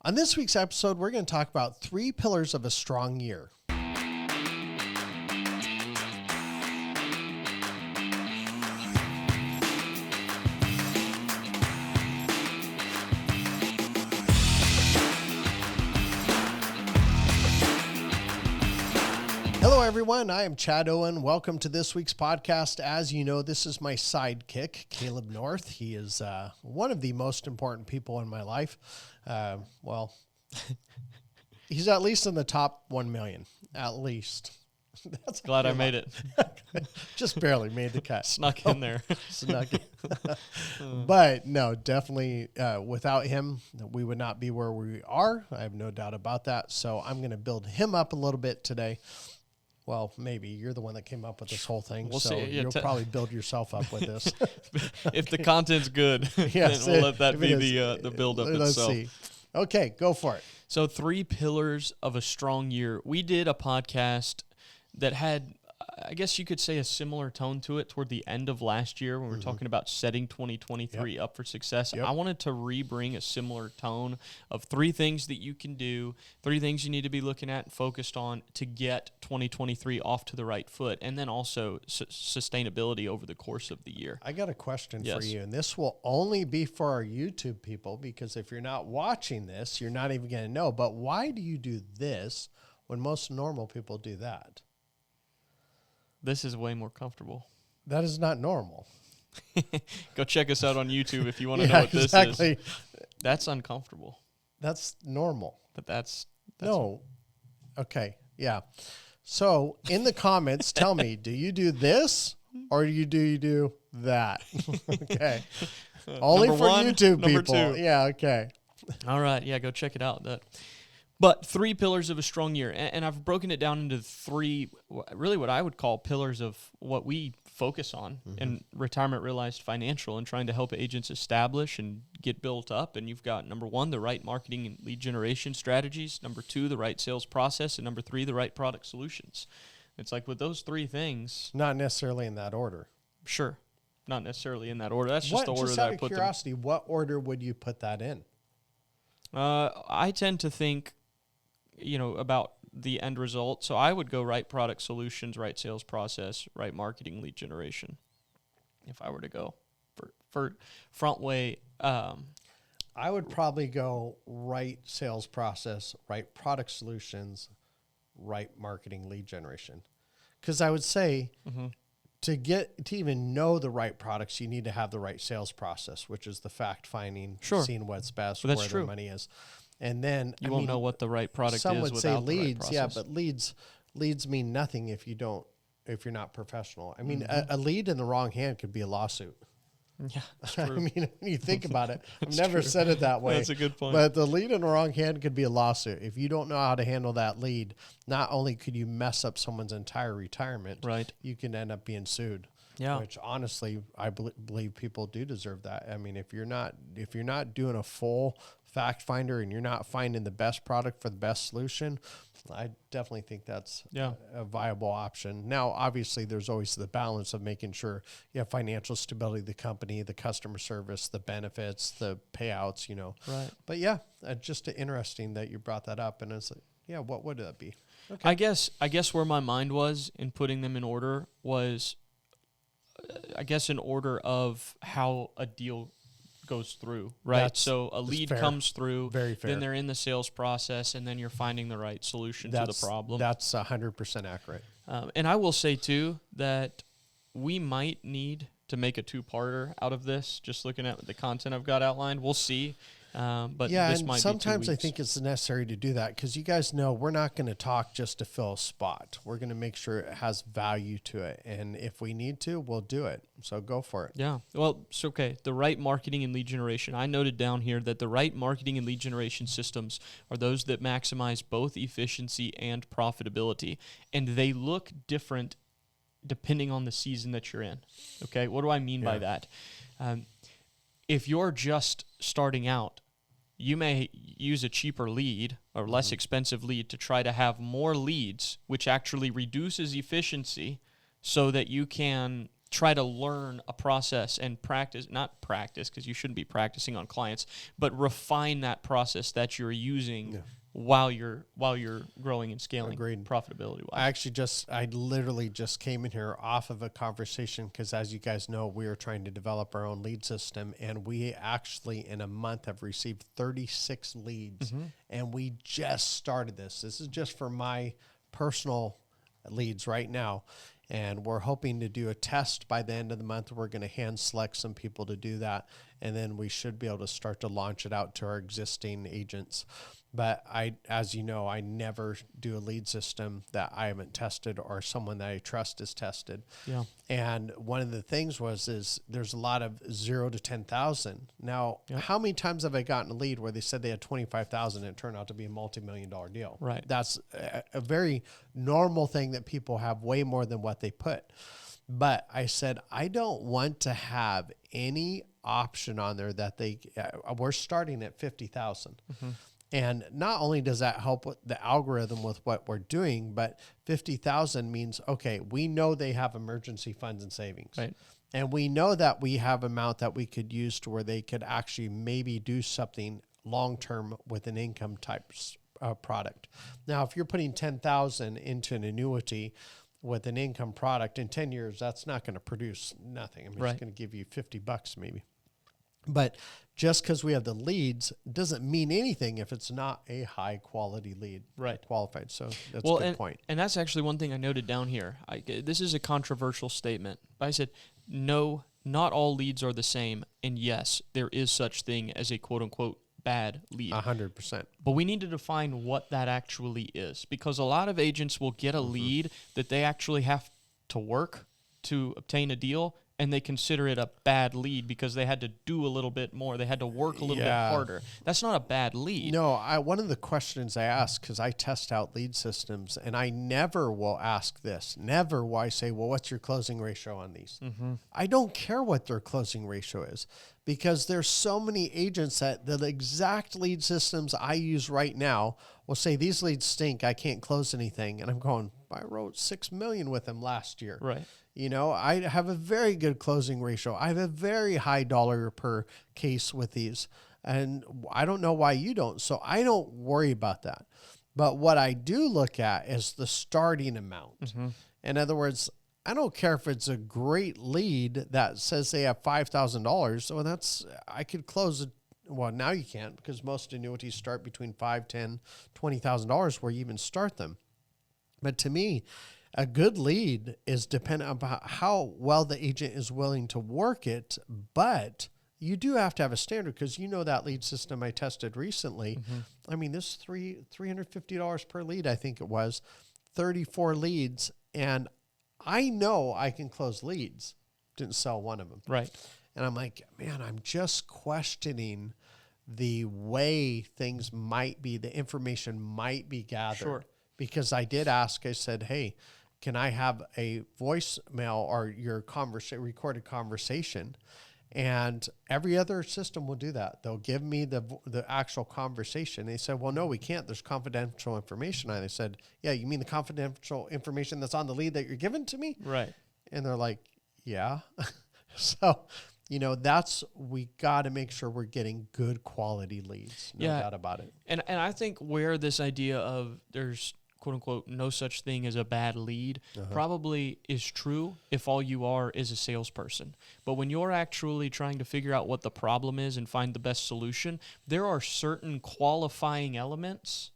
On this week's episode, we're going to talk about 3 pillars of a strong year. Hello, everyone. I am Chad Owen. Welcome to this week's podcast. As you know, this is my sidekick, Caleb North. He is one of the most important people in my life. He's at least in the top 1 million, at least. That's glad I made it. Just barely made the cut. Snuck in there. Snuck in. But no, definitely without him, we would not be where we are. I have no doubt about that. So I'm going to build him up a little bit today. Well, maybe you're the one that came up with this whole thing, we'll so see. Yeah, you'll probably build yourself up with this. If the content's good, yes, then we'll let that be the build-up Let's itself. see. Okay, go for it. So 3 pillars of a strong year. We did a podcast that had, I guess you could say, a similar tone to it toward the end of last year when we were talking about setting 2023 up for success. Yep. I wanted to rebring a similar tone of 3 things that you can do, 3 things you need to be looking at and focused on to get 2023 off to the right foot, and then also sustainability over the course of the year. I got a question for Yes. you, and this will only be for our YouTube people, because if you're not watching this, you're not even going to know. But why do you do this when most normal people do that? This is way more comfortable. That is not normal. Go check us out on YouTube if you want to know what this is. That's uncomfortable. That's normal. But that's no. Okay. Yeah. So in the comments, tell me, do you do this or do you do that? Okay. Only for one, YouTube number people. 2. Yeah. Okay. All right. Yeah. Go check it out. But 3 pillars of a strong year. And I've broken it down into 3, really what I would call pillars of what we focus on in Retirement Realized Financial and trying to help agents establish and get built up. And you've got number 1, the right marketing and lead generation strategies. Number 2, the right sales process. And number 3, the right product solutions. It's like with those 3 things. Not necessarily in that order. Sure. Not necessarily in that order. That's just the order that I put them. Just out of curiosity, what order would you put that in? I tend to think, about the end result. So I would go right product solutions, right sales process, right marketing lead generation. If I were to go for front way. I would probably go right sales process, right product solutions, right marketing lead generation. Because I would say to even know the right products, you need to have the right sales process, which is the fact finding, seeing what's best, well, where the money is. And then you won't know what the right product is without the right process. Some would say leads, yeah, but leads mean nothing if you're not professional. I mean, a lead in the wrong hand could be a lawsuit. Yeah, that's true. I mean, when you think about it, I've never said it that way. That's a good point. But the lead in the wrong hand could be a lawsuit. If you don't know how to handle that lead, not only could you mess up someone's entire retirement, right, you can end up being sued. Yeah. Which honestly, I believe people do deserve that. I mean, if you're not doing a full fact finder and you're not finding the best product for the best solution, I definitely think that's a viable option. Now, obviously, there's always the balance of making sure you have financial stability of the company, the customer service, the benefits, the payouts, Right. But yeah, just interesting that you brought that up. And it's like, yeah, what would that be? Okay. I guess where my mind was in putting them in order was, I guess, in order of how a deal goes through, right? So a lead comes through, very fair. Then they're in the sales process, and then you're finding the right solution to the problem. That's 100% accurate. And I will say, too, that we might need to make a 2-parter out of this, just looking at the content I've got outlined. We'll see. But yeah, this and might sometimes be 2 I weeks. think it's necessary to do that because you guys know we're not going to talk just to fill a spot. We're going to make sure it has value to it. And if we need to, we'll do it. So go for it. Yeah. Well, it's okay. The right marketing and lead generation. I noted down here that the right marketing and lead generation systems are those that maximize both efficiency and profitability. And they look different depending on the season that you're in. Okay. What do I mean by that? If you're just starting out, you may use a cheaper lead or less expensive lead to try to have more leads, which actually reduces efficiency so that you can try to learn a process and not practice, because you shouldn't be practicing on clients, but refine that process that you're using while you're growing and scaling. Agreed. Profitability-wise. I literally just came in here off of a conversation because, as you guys know, we are trying to develop our own lead system, and we actually in a month have received 36 leads, and we just started this. This is just for my personal leads right now. And we're hoping to do a test by the end of the month. We're going to hand select some people to do that. And then we should be able to start to launch it out to our existing agents. But as you know, I never do a lead system that I haven't tested or someone that I trust is tested. Yeah. And one of the things is there's a lot of 0 to 10,000. Now, how many times have I gotten a lead where they said they had 25,000 and it turned out to be a multi-million-dollar deal? Right. That's a very normal thing that people have, way more than what they put. But I said, I don't want to have any option on there that we're starting at 50,000. And not only does that help with the algorithm with what we're doing, but 50,000 means, okay, we know they have emergency funds and savings. Right. And we know that we have amount that we could use to where they could actually maybe do something long-term with an income type product. Now, if you're putting 10,000 into an annuity with an income product in 10 years, that's not going to produce nothing. I mean, it's going to give you $50 maybe. But just because we have the leads doesn't mean anything if it's not a high quality lead, qualified. So that's a good point. And that's actually one thing I noted down here. This is a controversial statement, but I said, no, not all leads are the same. And yes, there is such thing as a quote unquote bad lead. 100%. But we need to define what that actually is, because a lot of agents will get a lead that they actually have to work to obtain a deal, and they consider it a bad lead because they had to do a little bit more. They had to work a little bit harder. That's not a bad lead. No, one of the questions I ask, because I test out lead systems, and I never will ask this. Never will I say, well, what's your closing ratio on these? I don't care what their closing ratio is, because there's so many agents that the exact lead systems I use right now will say, these leads stink, I can't close anything. And I'm going, I wrote $6 million with them last year. Right. You know, I have a very good closing ratio. I have a very high dollar per case with these. And I don't know why you don't. So I don't worry about that. But what I do look at is the starting amount. In other words, I don't care if it's a great lead that says they have $5,000. So I could close it. Well, now you can't, because most annuities start between $5,000, $10,000, $20,000 where you even start them. But to me, a good lead is dependent on how well the agent is willing to work it, but you do have to have a standard, because you know that lead system I tested recently. I mean, this $350 per lead, I think it was, 34 leads, and I know I can close leads. Didn't sell one of them. Right. And I'm like, man, I'm just questioning the way things might be, the information might be gathered. Sure. Because I did ask, I said, hey, can I have a voicemail or your recorded conversation? And every other system will do that. They'll give me the actual conversation. They said, well, no, we can't. There's confidential information on it. I said, yeah, you mean the confidential information that's on the lead that you're giving to me? Right. And they're like, yeah. So, you know, we got to make sure we're getting good quality leads. No doubt about it. And I think where this idea of there's quote unquote no such thing as a bad lead probably is true if all you are is a salesperson. But when you're actually trying to figure out what the problem is and find the best solution, there are certain qualifying elements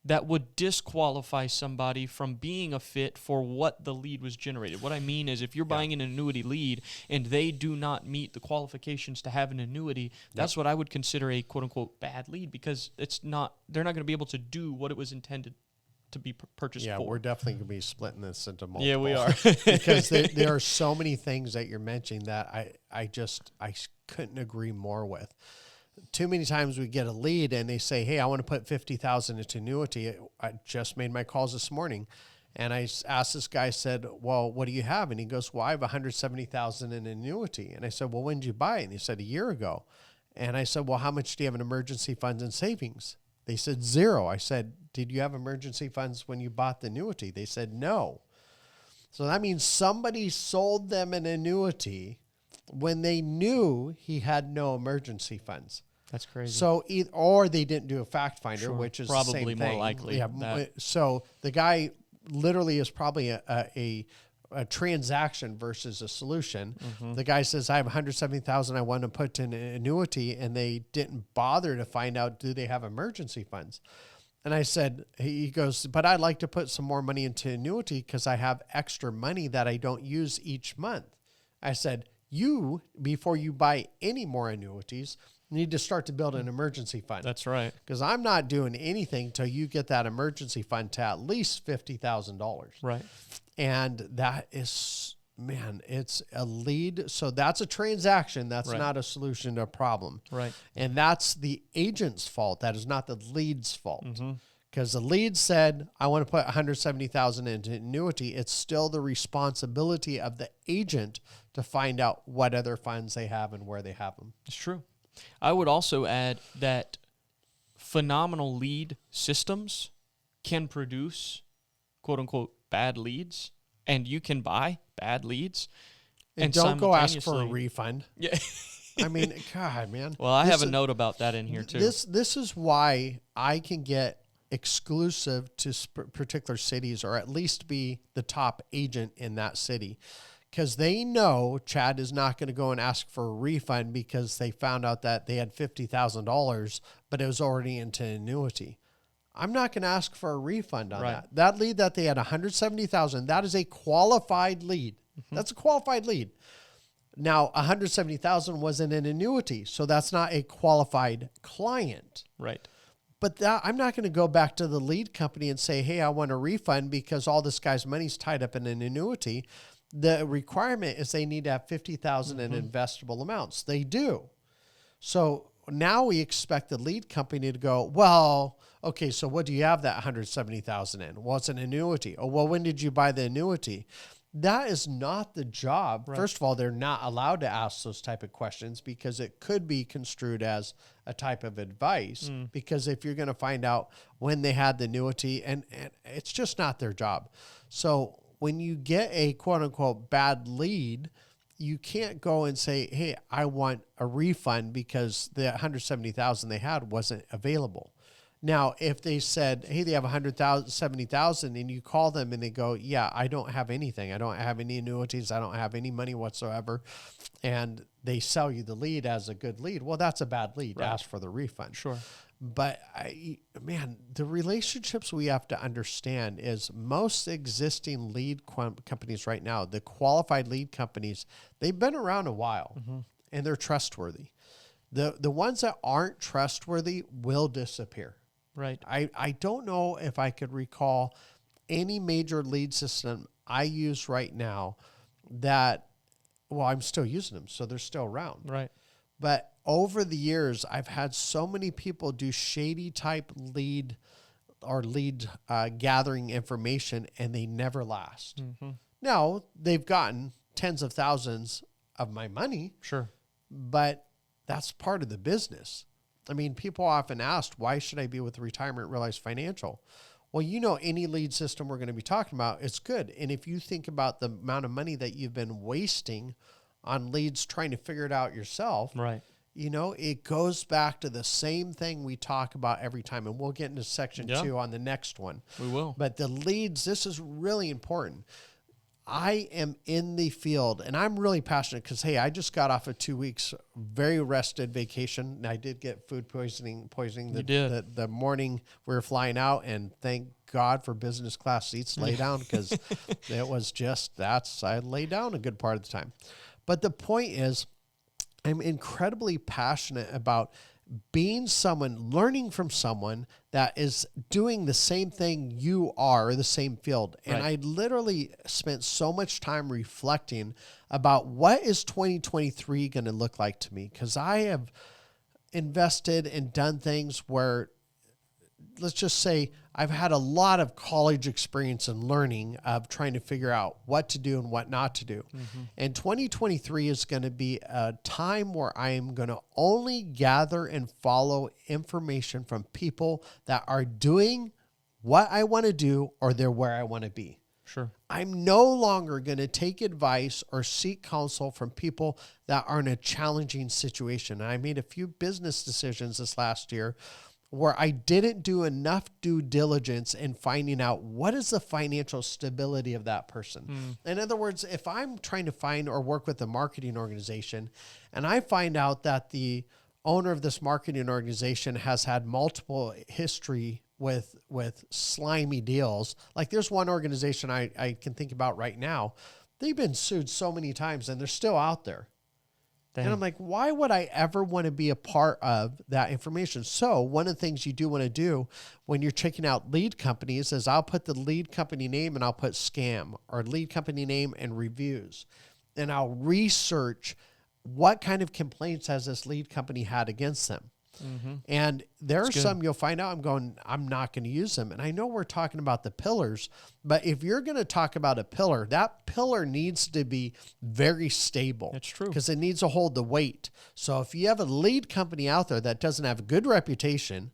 that would disqualify somebody from being a fit for what the lead was generated. What I mean is, if you're buying an annuity lead and they do not meet the qualifications to have an annuity, that's what I would consider a quote-unquote bad lead, because they're not going to be able to do what it was intended to be purchased for. Yeah, we're definitely going to be splitting this into multiple. Yeah, we are. Because there are so many things that you're mentioning that I couldn't agree more with. Too many times we get a lead and they say, hey, I want to put 50,000 into annuity. I just made my calls this morning. And I asked this guy, I said, well, what do you have? And he goes, well, I have 170,000 in annuity. And I said, well, when did you buy it? And he said, a year ago. And I said, well, how much do you have in emergency funds and savings? They said, 0. I said, did you have emergency funds when you bought the annuity? They said, no. So that means somebody sold them an annuity when they knew he had no emergency funds. That's crazy. So, or they didn't do a fact finder, Sure. which is Probably the same more thing. likely. Yeah. That. So the guy literally is probably a transaction versus a solution. Mm-hmm. The guy says, I have $170,000 I want to put in an annuity, and they didn't bother to find out, do they have emergency funds? And I said, he goes, but I'd like to put some more money into annuity because I have extra money that I don't use each month. I said, you, before you buy any more annuities, need to start to build an emergency fund. That's right. Because I'm not doing anything till you get that emergency fund to at least $50,000. Right. And that is, man, it's a lead. So that's a transaction. That's Right. not a solution to a problem. Right. And that's the agent's fault. That is not the lead's fault. Mm-hmm. Because the lead said, I want to put $170,000 into annuity. It's still the responsibility of the agent to find out what other funds they have and where they have them. It's true. I would also add that phenomenal lead systems can produce, quote unquote, bad leads, and you can buy bad leads. And don't go ask for a refund. Yeah. I mean, God, man. Well, I have a note about that in here too. This is why I can get exclusive to particular cities, or at least be the top agent in that city. Because they know Chad is not going to go and ask for a refund because they found out that they had $50,000, but it was already into annuity. I'm not going to ask for a refund on that. That lead that they had $170,000, that is a qualified lead. Mm-hmm. That's a qualified lead. Now, $170,000 was in an annuity, so that's not a qualified client. Right. But that, I'm not going to go back to the lead company and say, hey, I want a refund because all this guy's money's tied up in an annuity. The requirement is they need to have $50,000 in investable amounts. They do. So now we expect the lead company to go, well, okay, so what do you have that $170,000 in? Well, it's an annuity. Oh, well, when did you buy the annuity? That is not the job. Right. First of all, they're not allowed to ask those type of questions because it could be construed as a type of advice. Because if you're going to find out when they had the annuity, and it's just not their job. So when you get a quote unquote bad lead, you can't go and say, hey, I want a refund because the $170,000 they had wasn't available. Now, if they said, hey, they have $170,000 and you call them and they go, yeah, I don't have anything. I don't have any annuities. I don't have any money whatsoever. And they sell you the lead as a good lead. Well, that's a bad lead. Right. Ask for the refund. Sure. But, man, the relationships we have to understand is most existing lead companies right now, the qualified lead companies, they've been around a while and they're trustworthy. The ones that aren't trustworthy will disappear. Right. I don't know if I could recall any major lead system I use right now that, well, I'm still using them, so they're still around. Right. But over the years, I've had so many people do shady type lead gathering information, and they never last. Now, they've gotten tens of thousands of my money. Sure. But that's part of the business. I mean, people often ask, why should I be with Retirement Realized Financial? Well, you know, any lead system we're going to be talking about, it's good. And if you think about the amount of money that you've been wasting on leads trying to figure it out yourself, right? You know, it goes back to the same thing we talk about every time. And we'll get into section 2 on the next one. We will. But the leads, this is really important. I am in the field and I'm really passionate because, hey, I just got off a 2 weeks, very rested vacation. And I did get food poisoning the morning we were flying out, and thank God for business class seats lay down because it was just, I lay down a good part of the time. But the point is, I'm incredibly passionate about being someone, learning from someone that is doing the same thing you are, or the same field. And I literally spent so much time reflecting about what is 2023 going to look like to me. Because I have invested and done things where, let's just say, I've had a lot of college experience and learning of trying to figure out what to do and what not to do. And 2023 is going to be a time where I am going to only gather and follow information from people that are doing what I want to do, or they're where I want to be. Sure. I'm no longer going to take advice or seek counsel from people that are in a challenging situation. And I made a few business decisions this last year where I didn't do enough due diligence in finding out what is the financial stability of that person. In other words, if I'm trying to find or work with a marketing organization and I find out that the owner of this marketing organization has had multiple history with slimy deals, like there's one organization I can think about right now, they've been sued so many times and they're still out there. Dang. And I'm like, why would I ever want to be a part of that information? So one of the things you do want to do when you're checking out lead companies is I'll put the lead company name and I'll put scam, or lead company name and reviews. And I'll research what kind of complaints has this lead company had against them. And there are some you'll find out I'm not going to use them. And I know we're talking about the pillars, but if you're going to talk about a pillar, that pillar needs to be very stable. That's true. Because it needs to hold the weight. So if you have a lead company out there that doesn't have a good reputation,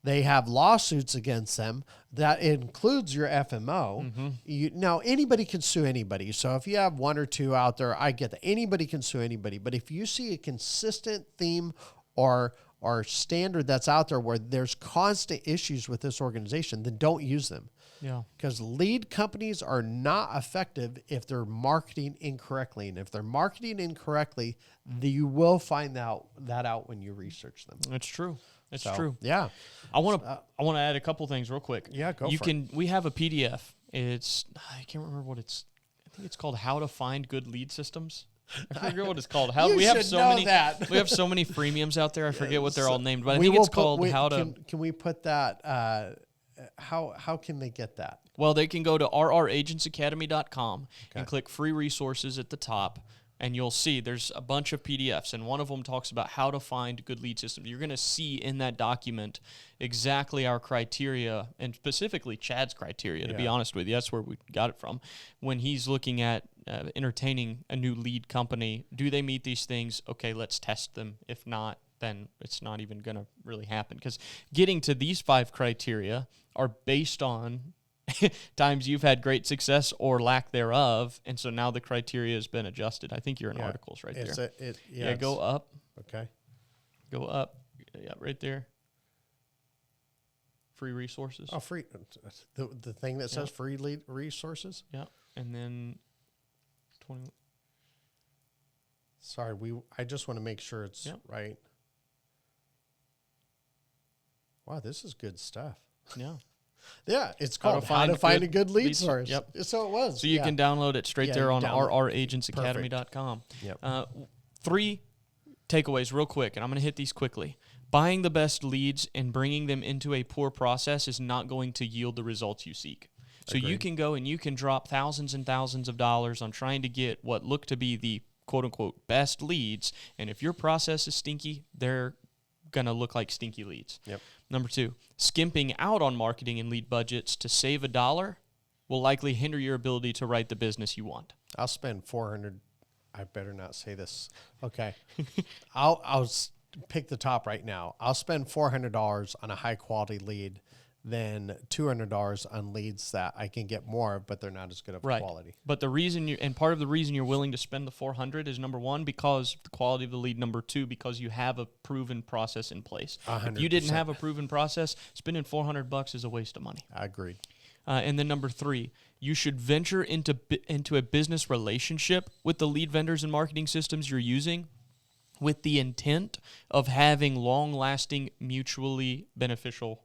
they have lawsuits against them, that includes your FMO. Now, anybody can sue anybody. So if you have one or two out there, I get that. Anybody can sue anybody. But if you see a consistent theme or standard that's out there where there's constant issues with this organization, then don't use them. Yeah. Because lead companies are not effective if they're marketing incorrectly. And if they're marketing incorrectly, you will find that out when you research them. That's true. That's true. Yeah. I want to add a couple things real quick. Yeah, go for it. We have a PDF. I can't remember what I think it's called How to Find Good Lead Systems. I forget what it's called. We have so many freemiums out there. I forget what they're all named, but I think it's called How to. Can we put that? How can they get that? Well, they can go to rragentsacademy.com and click free resources at the top, and you'll see there's a bunch of PDFs, and one of them talks about how to find good lead systems. You're going to see in that document exactly our criteria, and specifically Chad's criteria, to be honest with you. That's where we got it from. When he's looking at entertaining a new lead company, do they meet these things? Okay, let's test them. If not, then it's not even going to really happen. Because getting to these 5 criteria are based on times you've had great success or lack thereof, and so now the criteria has been adjusted. I think you're in articles right there. Go up. Okay. Go up. Yeah, right there. Free resources. Oh, free. The thing that says free lead resources? Yeah, and then 20. Sorry, I just want to make sure it's right. Wow, this is good stuff. Yeah. Yeah, it's called How to Find a Good Lead Source. Yep. So it was. So you can download it straight there on rragentsacademy.com. Yep. 3 takeaways real quick, and I'm going to hit these quickly. Buying the best leads and bringing them into a poor process is not going to yield the results you seek. So you can go and you can drop thousands and thousands of dollars on trying to get what look to be the quote-unquote best leads, and if your process is stinky, they're going to look like stinky leads. Yep. Number 2, skimping out on marketing and lead budgets to save $1 will likely hinder your ability to write the business you want. I'll spend $400. I better not say this. Okay. I'll pick the top right now. I'll spend $400 on a high-quality lead than $200 on leads that I can get more of, but they're not as good of quality. But the reason part of the reason you're willing to spend the $400 is, number 1, because the quality of the lead. Number 2, because you have a proven process in place. 100%. If you didn't have a proven process, spending $400 is a waste of money. I agree. And then number 3, you should venture into a business relationship with the lead vendors and marketing systems you're using with the intent of having long-lasting, mutually beneficial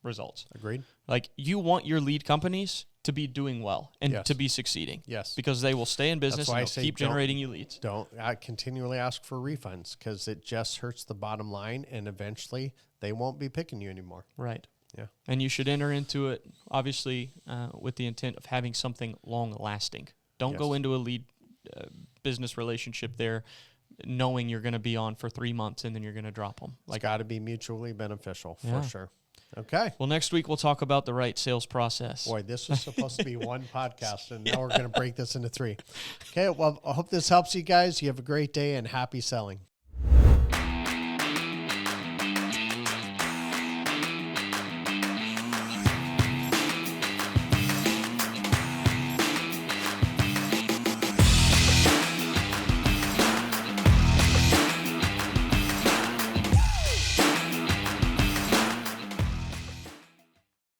results. Agreed. Like, you want your lead companies to be doing well and to be succeeding. Yes. Because they will stay in business and they'll keep generating you leads. Don't continually ask for refunds, because it just hurts the bottom line, and eventually they won't be picking you anymore. Right. Yeah. And you should enter into it, obviously, with the intent of having something long-lasting. Don't go into a lead business relationship there knowing you're going to be on for 3 months and then you're going to drop them. It's got to be mutually beneficial for sure. Okay. Well, next week we'll talk about the right sales process. Boy, this was supposed to be one podcast, and now we're going to break this into 3. Okay, well, I hope this helps you guys. You have a great day, and happy selling.